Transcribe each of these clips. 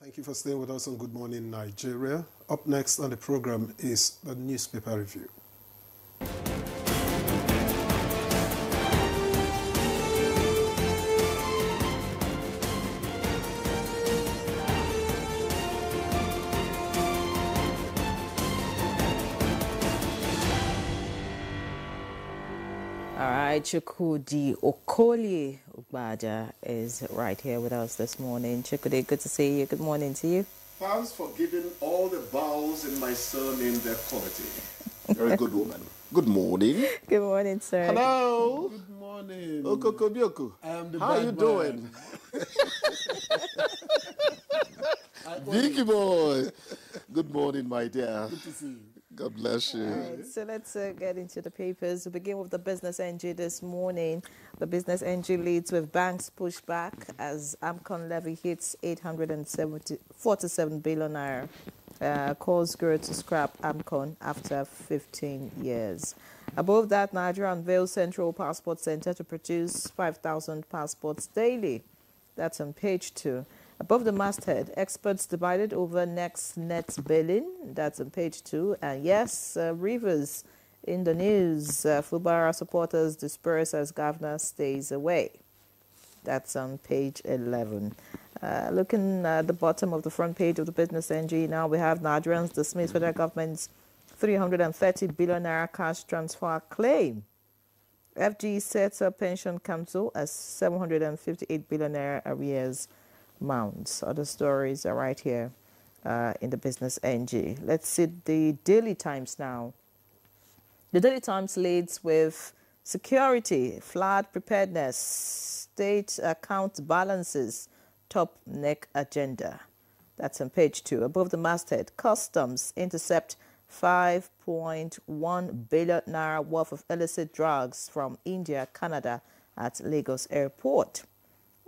Thank you for staying with us on Good Morning Nigeria. Up next on the program is the newspaper review. All right, Chukwudi Okolie Ugbaja is right here with us this morning. Chukwudi, good to see you. Good morning to you. Thanks for giving all the vowels in my surname their quality. You're a good woman. Good morning. Good morning, sir. Hello. Good morning. Okokobioko. I am the How are you doing? Vicky boy. Good morning, my dear. Good to see you. God bless you. All right, so let's get into the papers. We begin with the Business NG this morning. The Business NG leads with banks pushback as AMCON levy hits 847 billion naira. Calls GER to scrap AMCON after 15 years. Above that, Nigeria unveils Central Passport Center to produce 5,000 passports daily. That's on page 2. Above the masthead, experts divided over next net billing. That's on page 2. And yes, Rivers in the news. Fubara supporters disperse as governor stays away. That's on page 11. Looking at the bottom of the front page of the Business NG, now we have Nigerians dismiss federal government's 330 billion naira cash transfer claim. FG sets up pension council as 758 billion naira arrears mounts. Other stories are right here in the Business NG. Let's see the Daily Times now. The Daily Times leads with security, flood preparedness, state account balances, top neck agenda. That's on page 2. Above the masthead, customs intercept 5.1 billion naira worth of illicit drugs from India, Canada at Lagos Airport.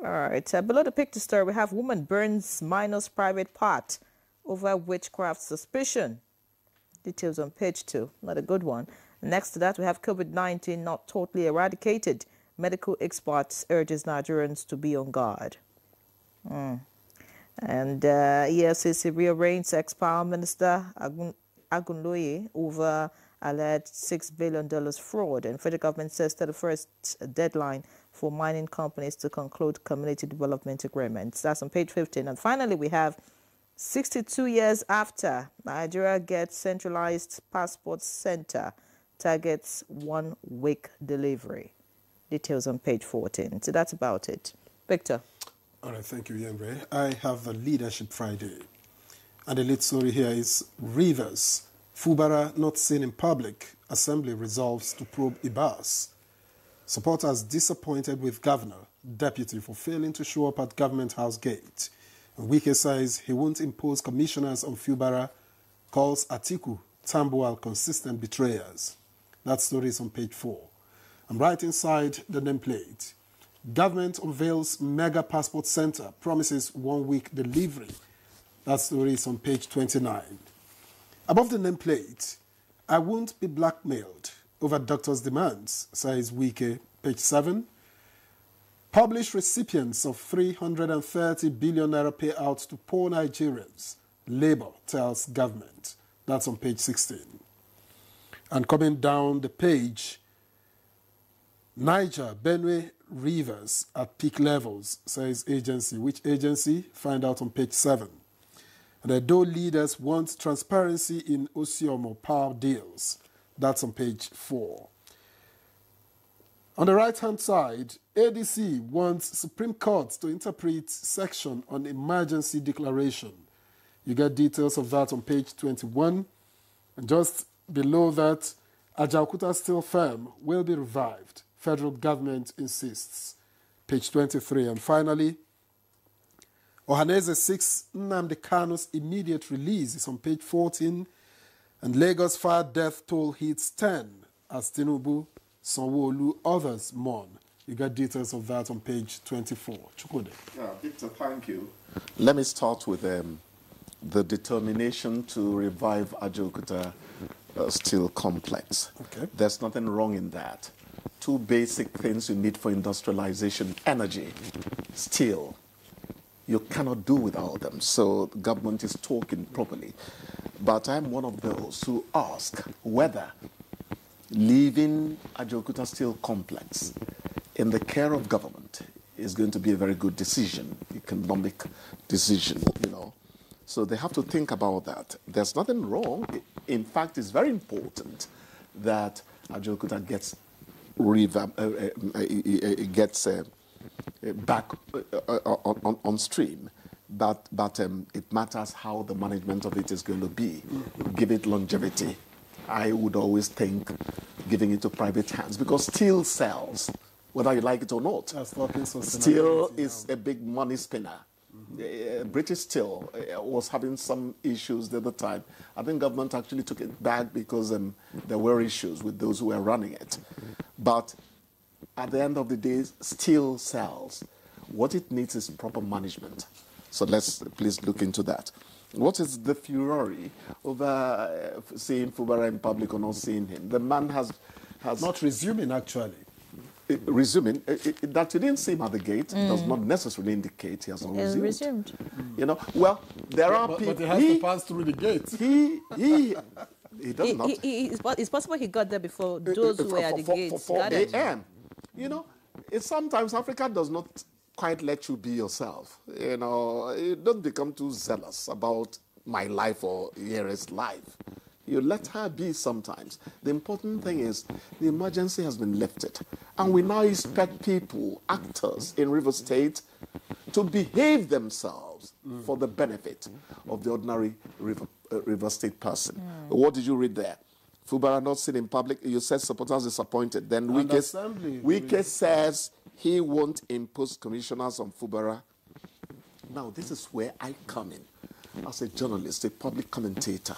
All right, below the picture story, we have woman burns minor's private part over witchcraft suspicion. Details on page 2, not a good one. Next to that, we have COVID-19 not totally eradicated. Medical experts urges Nigerians to be on guard. And EFCC rearranges ex-power minister Agunloye over alleged $6 billion fraud. And federal government says that the first deadline for mining companies to conclude community development agreements. That's on page 15. And finally, we have 62 years after Nigeria gets centralized passport center, targets 1 week delivery. Details on page 14. So that's about it. Victor. All right, thank you, Yembre. I have a Leadership Friday. And the lead story here is Rivers. Fubara not seen in public. Assembly resolves to probe Ibas. Supporters disappointed with Governor, Deputy for failing to show up at Government House gate. And Wike says he won't impose commissioners on Fubara, calls Atiku, Tambuwal consistent betrayers. That story is on page 4. And right inside the nameplate, government unveils mega passport center, promises 1 week delivery. That story is on page 29. Above the nameplate, I won't be blackmailed over doctors' demands, says Wike, page 7. Publish recipients of 330 billion naira payouts to poor Nigerians. Labour tells government. That's on page 16. And coming down the page, Niger, Benue, Rivers at peak levels, says agency. Which agency? Find out on page 7. And the DOE leaders want transparency in Osiomo power deals. That's on page 4. On the right-hand side, ADC wants Supreme Court to interpret section on emergency declaration. You get details of that on page 21. And just below that, Ajaokuta Steel Firm will be revived. Federal government insists. Page 23. And finally, Ohaneze 6 Nnamdi Kanu's immediate release is on page 14. And Lagos fire death toll hits 10 as Tinubu, Sanwo-Olu, others mourn. You got details of that on page 24. Chukwudi. Yeah, Victor, thank you. Let me start with the determination to revive Ajaokuta Steel Complex. Okay. There's nothing wrong in that. 2 basic things you need for industrialization: energy, steel. You cannot do without them. So the government is talking properly. But I'm one of those who ask whether leaving Ajokuta Steel Complex in the care of government is going to be a very good decision, economic decision, you know. So they have to think about that. There's nothing wrong. In fact, it's very important that Ajokuta gets back on stream, but it matters how the management of it is going to be. Give it longevity. I would always think giving it to private hands, because steel sells, whether you like it or not. Steel is a big money spinner. British Steel was having some issues the other time. I think government actually took it back because there were issues with those who were running it. But at the end of the day, steel sells. What it needs is proper management. So let's please look into that. What is the furor over seeing Fubara in public or not seeing him? The man has not resuming, actually. Resuming, that you didn't see him at the gate does not necessarily indicate he has not resumed. You know, well, there are people. But he has to pass through the gate. He does not. It's possible he got there before those who were at the gates. 4 a.m. You know, sometimes Africa does not quite let you be yourself. You know, you don't become too zealous about my life or Yere's life. You let her be sometimes. The important thing is the emergency has been lifted. And we now expect people, actors in River State, to behave themselves for the benefit of the ordinary River State person. What did you read there? Fubara not seen in public. You said supporters disappointed. Then Wike says he won't impose commissioners on Fubara. Now, this is where I come in as a journalist, a public commentator.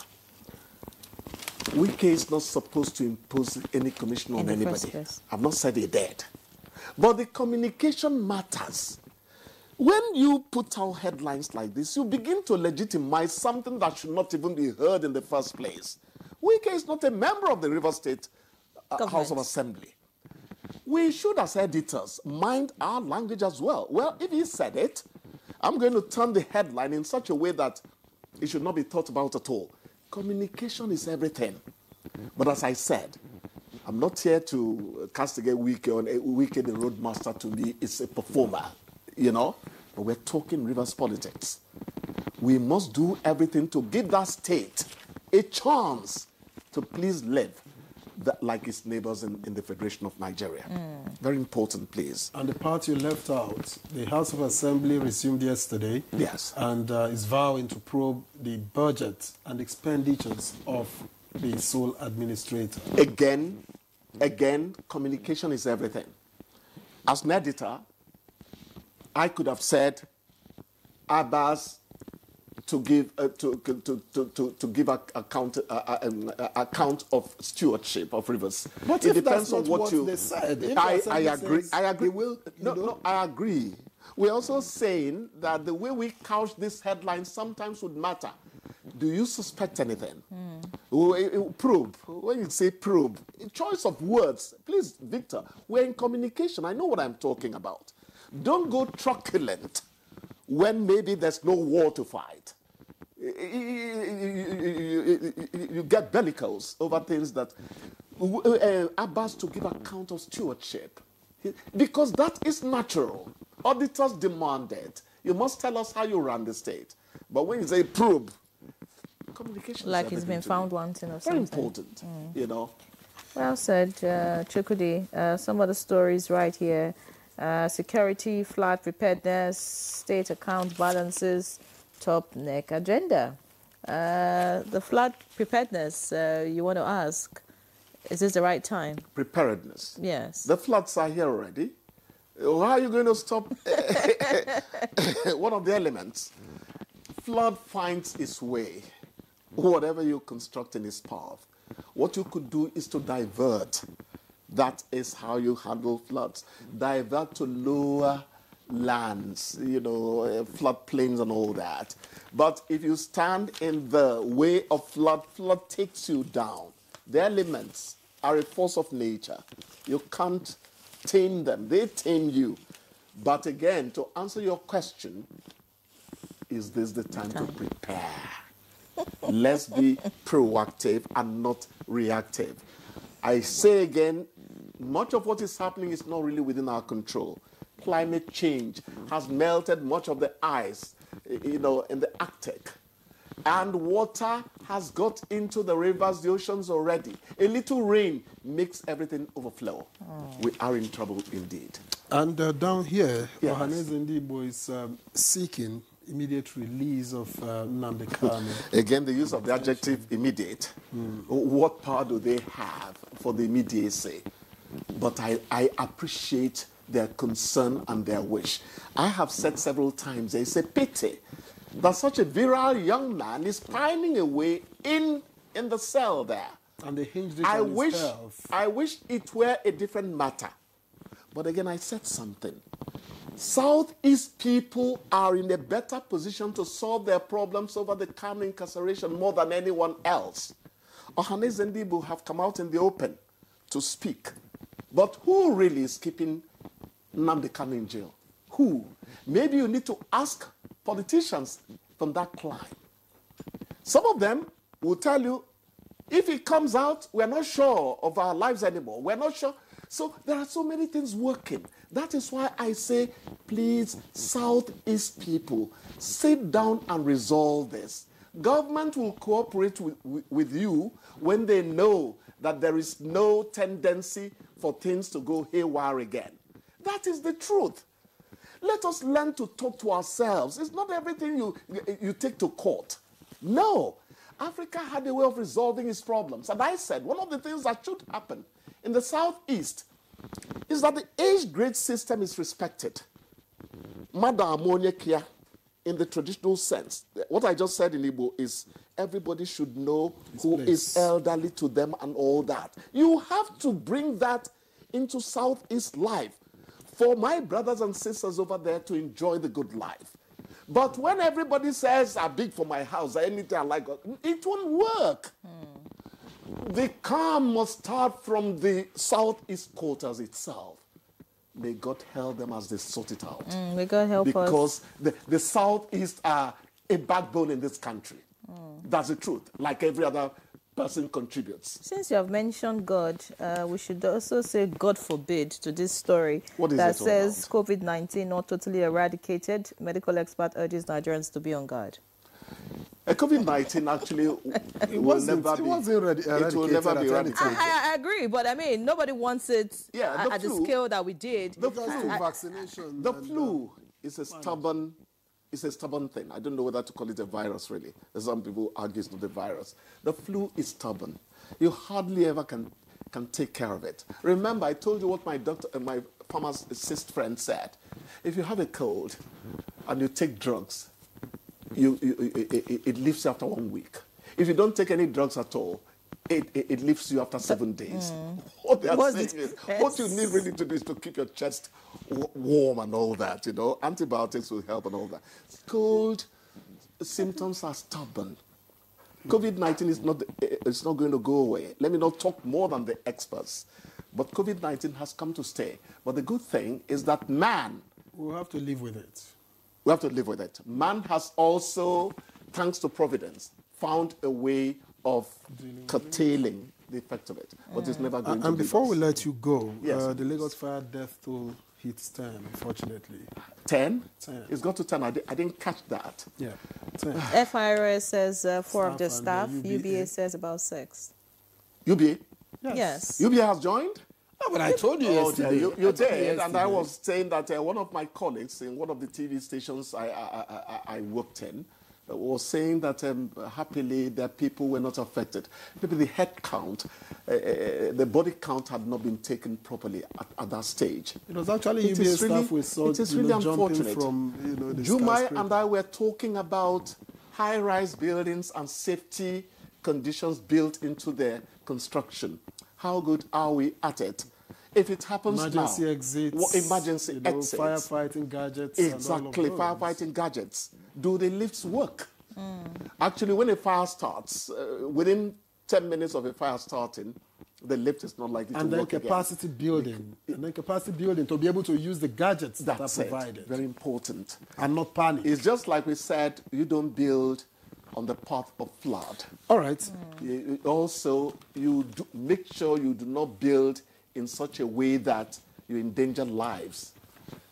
Wike is not supposed to impose any commission on anybody. I've not said he did. But the communication matters. When you put out headlines like this, you begin to legitimize something that should not even be heard in the first place. Wike is not a member of the River State House of Assembly. We should, as editors, mind our language as well. Well, if he said it, I'm going to turn the headline in such a way that it should not be thought about at all. Communication is everything. But as I said, I'm not here to castigate Wike on Wike, the roadmaster. To me, is a performer, you know. But we're talking Rivers politics. We must do everything to give that state a chance to please live like its neighbors in the Federation of Nigeria. Very important, please. And the part you left out, the House of Assembly resumed yesterday. Yes. And is vowing to probe the budget and expenditures of the sole administrator. Again, communication is everything. As an editor, I could have said, Abbas to give account of stewardship of rivers. But it depends on what they said. I agree. I agree. I agree. We're also saying that the way we couch this headline sometimes would matter. Do you suspect anything? Probe. When you say probe, choice of words. Please, Victor, we're in communication. I know what I'm talking about. Don't go truculent when maybe there's no war to fight. You get bellicose over things that Abbas to give account of stewardship. Because that is natural. Auditors demand it. You must tell us how you run the state. But when you say probe, communication like he's been found wanting or something. Very important, you know. Well said, Chukwudi. Some of the stories right here. Security, flood preparedness, state account balances, top neck agenda. The flood preparedness, you want to ask, is this the right time? Preparedness. Yes. The floods are here already. How are you going to stop one of the elements? Flood finds its way, whatever you construct in its path. What you could do is to divert. That is how you handle floods. Divert to lower lands, you know, floodplains and all that. But if you stand in the way of flood, flood takes you down. The elements are a force of nature. You can't tame them. They tame you. But again, to answer your question, is this the time to prepare? Let's be proactive and not reactive. I say again, much of what is happening is not really within our control. Climate change has melted much of the ice, in the Arctic. And water has got into the rivers, the oceans already. A little rain makes everything overflow. We are in trouble indeed. And down here, Yes. Ohaneze Ndigbo is seeking immediate release of Nnamdi Kanu. Again, the use of the adjective immediate. What power do they have for the immediacy? But I appreciate their concern and their wish. I have said several times, it's a pity that such a virile young man is pining away in the cell there. And they hinged it on his health. I wish it were a different matter. But again, I said something. Southeast people are in a better position to solve their problems over the Kanu incarceration more than anyone else. Ohaneze Ndigbo have come out in the open to speak. But who really is keeping Nnamdi Kanu in jail? Who? Maybe you need to ask politicians from that climb. Some of them will tell you, if it comes out, we're not sure of our lives anymore. We're not sure. So there are so many things working. That is why I say, please, Southeast people, sit down and resolve this. Government will cooperate with you when they know that there is no tendency for things to go haywire again. That is the truth. Let us learn to talk to ourselves. It's not everything you take to court. No. Africa had a way of resolving its problems. And I said one of the things that should happen in the Southeast is that the age grade system is respected. Madam Kia, in the traditional sense. What I just said in Igbo is everybody should know who is elderly to them and all that. You have to bring that into Southeast life for my brothers and sisters over there to enjoy the good life. But when everybody says, I'm big for my house, anything I like, it won't work. The calm must start from the Southeast quarters itself. May God help them as they sort it out. May God help us. Because the Southeast are a backbone in this country. That's the truth, like every other person contributes. Since you have mentioned God, we should also say God forbid to this story What is that it all says about? COVID-19 not totally eradicated. Medical expert urges Nigerians to be on guard. COVID-19 actually will never be eradicated. I agree, but I mean, nobody wants it at the scale that we did. The vaccination. The flu is a stubborn thing. I don't know whether to call it a virus, really. Some people argue it's not a virus. The flu is stubborn. You hardly ever can take care of it. Remember, I told you what my pharmacist friend said. If you have a cold and you take drugs, it leaves you after 1 week. If you don't take any drugs at all, it leaves you after 7 days. What they are saying is, what you need really to do is to keep your chest warm and all that, Antibiotics will help and all that. Cold symptoms are stubborn. COVID-19 is not going to go away. Let me not talk more than the experts. But COVID-19 has come to stay. But the good thing is that man... We'll have to live with it. We have to live with it. Man has also, thanks to Providence, found a way of curtailing the effect of it. But it's never going to be. And before we let you go, yes, the Lagos fire death toll hits 10, unfortunately. 10? 10. It's got to 10. I didn't catch that. Yeah, 10. FIRS says 4 of the staff. UBA says about 6. UBA? Yes. UBA has joined? No, but I told you yesterday. You did, and I was saying that one of my colleagues in one of the TV stations I worked in was saying that happily the people were not affected. Maybe the head count, the body count had not been taken properly at that stage. It was actually UBA staff we saw it is really unfortunate. From the Jumai and I were talking about high-rise buildings and safety conditions built into their construction. How good are we at it? If it happens emergency now, exits, emergency exits, firefighting gadgets, exactly, and all of those. firefighting gadgets. Do the lifts work? Actually, when a fire starts, within 10 minutes of a fire starting, The lift is not likely and to then work capacity building. And then capacity building to be able to use the gadgets that are provided. Very important. And not panic. It's just like we said, you don't build on the path of flood. All right. Also, make sure you do not build in such a way that you endanger lives.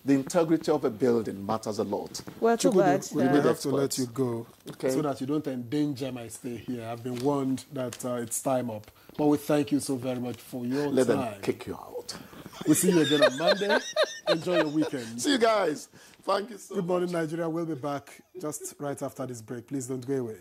The integrity of a building matters a lot. Well, too bad. We may have to let you go okay, so that you don't endanger my stay here. I've been warned that it's time up. But we thank you so very much for your time. Let them kick you out. We'll see you again on Monday. Enjoy your weekend. See you guys. Thank you so much. Good morning, Nigeria. We'll be back just right after this break. Please don't go away.